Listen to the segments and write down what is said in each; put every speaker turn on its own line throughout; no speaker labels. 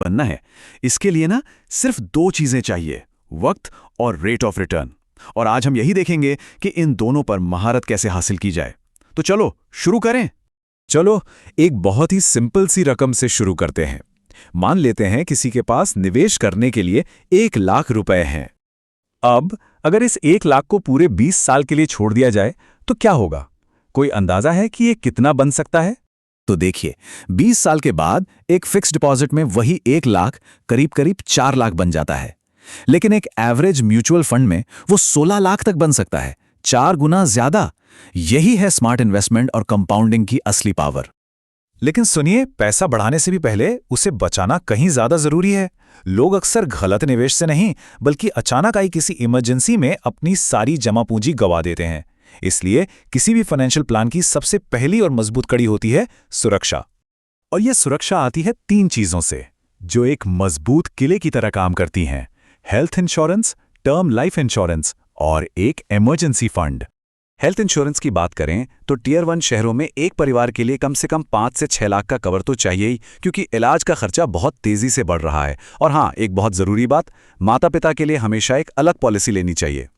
बनना है, इसके लिए ना सिर्फ दो चीजें चाहिए, वक्त और रेट ऑफ रिटर्न। और आज हम यही देखेंगे कि इन दोनों पर महारत कैसे हासिल की जाए। तो चलो शुरू करें।
चलो एक बहुत ही सिंपल सी रकम से शुरू करते हैं। मान लेते हैं किसी के पास निवेश करने के लिए 1,00,000 रुपए हैं। अब अगर इस 1,00,000 को पूरे 20 साल के लिए छोड़ दिया जाए तो क्या होगा? कोई अंदाजा है कि ये कितना बन सकता है?
तो देखिए, 20 साल के बाद एक फिक्स डिपॉजिट में वही 1,00,000 करीब करीब 4,00,000 बन जाता है। लेकिन एक एवरेज म्यूचुअल फंड में वो 16,00,000 तक बन सकता है, 4 गुना ज्यादा। यही है स्मार्ट इन्वेस्टमेंट और कंपाउंडिंग की असली पावर।
लेकिन सुनिए, पैसा बढ़ाने से भी पहले उसे बचाना कहीं ज्यादा जरूरी है। लोग अक्सर गलत निवेश से नहीं, बल्कि अचानक आई किसी इमरजेंसी में अपनी सारी जमा पूंजी गंवा देते हैं। इसलिए किसी भी फाइनेंशियल प्लान की सबसे पहली और मजबूत कड़ी होती है सुरक्षा। और यह सुरक्षा आती है 3 चीजों से, जो एक मजबूत किले की तरह काम करती हैं: health insurance, term life insurance और एक इमरजेंसी फंड। हेल्थ इंश्योरेंस की बात करें तो टियर 1 शहरों में एक परिवार के लिए कम से कम 5 से 6 लाख का कवर तो चाहिए ही, क्योंकि इलाज का खर्चा बहुत तेजी से बढ़ रहा है। और हाँ, एक बहुत जरूरी बात, माता पिता के लिए हमेशा एक अलग पॉलिसी लेनी चाहिए।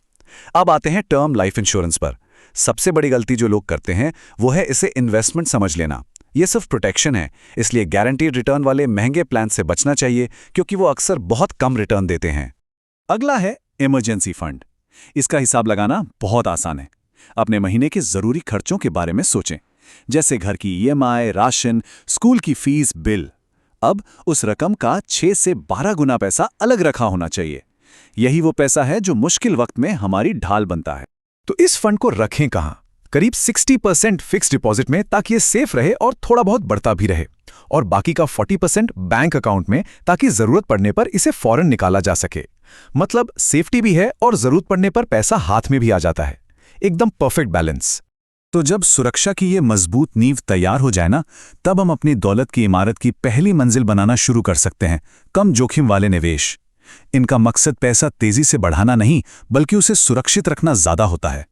अब आते हैं टर्म लाइफ इंश्योरेंस पर। सबसे बड़ी गलती जो लोग करते हैं वो है इसे इन्वेस्टमेंट समझ लेना। ये सिर्फ प्रोटेक्शन है, इसलिए गारंटीड रिटर्न वाले महंगे प्लान से बचना चाहिए, क्योंकि वो अक्सर बहुत कम रिटर्न देते हैं। अगला है इमरजेंसी फंड। इसका हिसाब लगाना बहुत आसान है। अपने महीने के जरूरी खर्चों के बारे में सोचें, जैसे घर की ईएमआई, राशन, स्कूल की फीस, बिल। अब उस रकम का 6 से 12 गुना पैसा अलग रखा होना चाहिए। यही वो पैसा है जो मुश्किल वक्त में हमारी ढाल बनता है। तो इस फंड को रखें कहां? करीब 60% फिक्स डिपॉजिट में, ताकि ये सेफ रहे और थोड़ा बहुत बढ़ता भी रहे, और बाकी का 40% बैंक अकाउंट में, ताकि जरूरत पड़ने पर इसे फौरन निकाला जा सके। मतलब सेफ्टी भी है और जरूरत पड़ने पर पैसा हाथ में भी आ जाता है। एकदम परफेक्ट बैलेंस। तो जब सुरक्षा की ये मजबूत नींव तैयार हो जाए ना, तब हम अपनी दौलत की इमारत की पहली मंजिल बनाना शुरू कर सकते हैं। कम जोखिम वाले निवेश। इनका मकसद पैसा तेजी से बढ़ाना नहीं, बल्कि उसे सुरक्षित रखना ज्यादा होता है।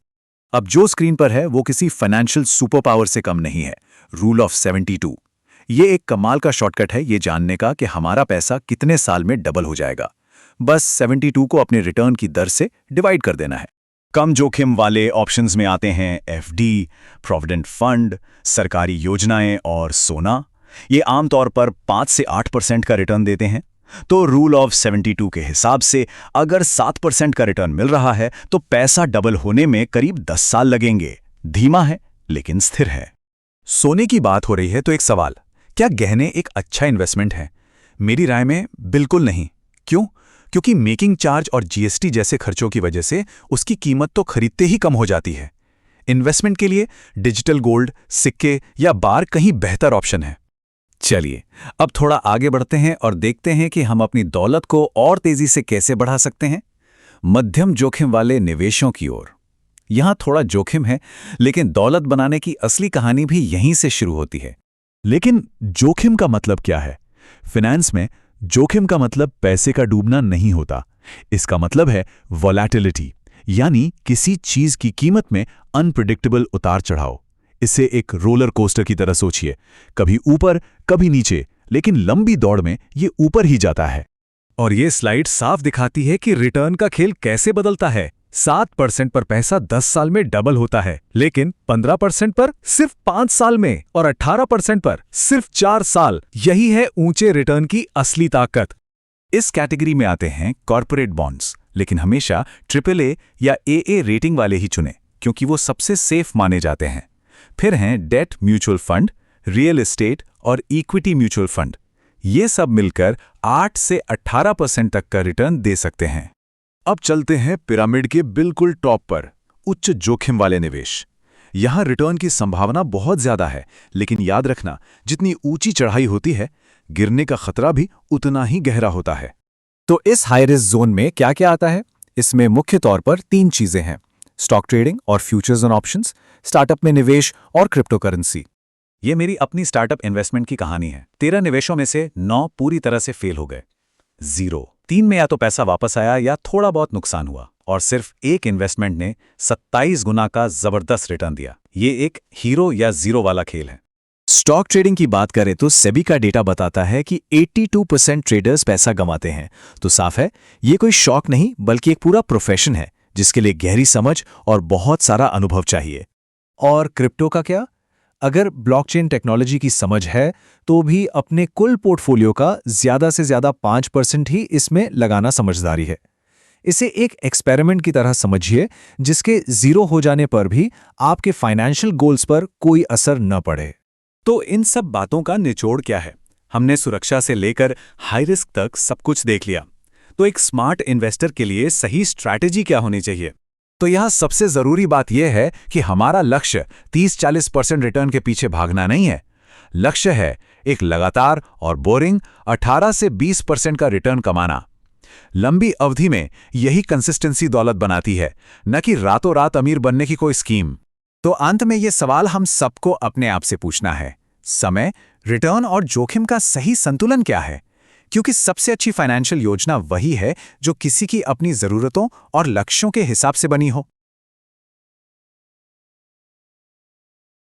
अब जो स्क्रीन पर है वो किसी फाइनेंशियल सुपर पावर से कम नहीं है। Rule of 72। ये एक कमाल का शॉर्टकट है ये जानने का कि हमारा पैसा कितने साल में डबल हो जाएगा। बस 72 को अपने रिटर्न की दर से डिवाइड कर देना है। कम जोखिम वाले ऑप्शंस में आते हैं एफडी, प्रोविडेंट फंड, सरकारी योजनाएं और सोना। ये आमतौर पर 5 से 8% का रिटर्न देते हैं। तो रूल ऑफ 72 के हिसाब से अगर 7% का रिटर्न मिल रहा है तो पैसा डबल होने में करीब 10 साल लगेंगे। धीमा है लेकिन स्थिर है। सोने की बात हो रही है तो एक सवाल, क्या गहने एक अच्छा इन्वेस्टमेंट है? मेरी राय में बिल्कुल नहीं। क्यों? क्योंकि मेकिंग चार्ज और जीएसटी जैसे खर्चों की वजह से उसकी कीमत तो खरीदते ही कम हो जाती है। इन्वेस्टमेंट के लिए डिजिटल गोल्ड, सिक्के या बार कहीं बेहतर ऑप्शन है। चलिए अब थोड़ा आगे बढ़ते हैं और देखते हैं कि हम अपनी दौलत को और तेजी से कैसे बढ़ा सकते हैं। मध्यम जोखिम वाले निवेशों की ओर। यहां थोड़ा जोखिम है, लेकिन दौलत बनाने की असली कहानी भी यहीं से शुरू होती है। लेकिन जोखिम का मतलब क्या है? फाइनेंस में जोखिम का मतलब पैसे का डूबना नहीं होता। इसका मतलब है वोलैटिलिटी, यानी किसी चीज की कीमत में अनप्रेडिक्टेबल उतार चढ़ाव। इसे एक रोलर कोस्टर की तरह सोचिए, कभी ऊपर कभी नीचे, लेकिन लंबी दौड़ में ये ऊपर ही जाता है। और ये स्लाइड साफ दिखाती है कि रिटर्न का खेल कैसे बदलता है। 7% पर पैसा 10 साल में डबल होता है, लेकिन 15% पर सिर्फ 5 साल में, और 18% पर सिर्फ 4 साल। यही है ऊंचे रिटर्न की असली ताकत। इस कैटेगरी में आते हैं कॉर्पोरेट बॉन्ड्स, लेकिन हमेशा AAA या AA रेटिंग वाले ही चुनें, क्योंकि वो सबसे सेफ माने जाते हैं। फिर हैं debt mutual fund, real estate और इक्विटी म्यूचुअल फंड। ये सब मिलकर 8 से 18% तक का रिटर्न दे सकते हैं। अब चलते हैं पिरामिड के बिल्कुल टॉप पर, उच्च जोखिम वाले निवेश। यहां रिटर्न की संभावना बहुत ज्यादा है, लेकिन याद रखना, जितनी ऊंची चढ़ाई होती है, गिरने का खतरा भी उतना ही गहरा होता है। तो इस हाई रिस्क जोन में क्या क्या आता है? इसमें मुख्य तौर पर 3 चीजें हैं: स्टॉक ट्रेडिंग और फ्यूचर्स एंड ऑप्शंस, स्टार्टअप में निवेश और क्रिप्टो करेंसी। ये मेरी अपनी स्टार्टअप इन्वेस्टमेंट की कहानी है। 13 निवेशों में से 9 पूरी तरह से फेल हो गए। 3 में या तो पैसा वापस आया या थोड़ा बहुत नुकसान हुआ, और सिर्फ एक इन्वेस्टमेंट ने 27 गुना का जबरदस्त रिटर्न दिया। ये एक हीरो या जीरो वाला खेल है।
स्टॉक ट्रेडिंग की बात करें तो सेबी का डेटा बताता है कि 82% ट्रेडर्स पैसा गंवाते हैं। तो साफ है, ये कोई शौक नहीं बल्कि एक पूरा प्रोफेशन है जिसके लिए गहरी समझ और बहुत सारा अनुभव चाहिए। और क्रिप्टो का क्या? अगर ब्लॉकचेन टेक्नोलॉजी की समझ है तो भी अपने कुल पोर्टफोलियो का ज्यादा से ज्यादा 5% ही इसमें लगाना समझदारी है। इसे एक एक्सपेरिमेंट की तरह समझिए जिसके जीरो हो जाने पर भी आपके फाइनेंशियल गोल्स पर कोई असर न पड़े।
तो इन सब बातों का निचोड़ क्या है? हमने सुरक्षा से लेकर हाई रिस्क तक सब कुछ देख लिया। तो एक स्मार्ट इन्वेस्टर के लिए सही स्ट्रैटेजी क्या होनी चाहिए? तो यहाँ सबसे जरूरी बात यह है कि हमारा लक्ष्य 30-40% रिटर्न के पीछे भागना नहीं है। लक्ष्य है एक लगातार और बोरिंग 18 से 20% का रिटर्न कमाना। लंबी अवधि में यही कंसिस्टेंसी दौलत बनाती है, न कि रातों रात अमीर बनने की कोई स्कीम। तो अंत में ये सवाल हम सबको अपने आप से पूछना है, समय, रिटर्न और जोखिम का सही संतुलन क्या है? क्योंकि सबसे अच्छी फाइनेंशियल योजना वही है जो किसी की अपनी जरूरतों और लक्ष्यों के हिसाब से बनी हो।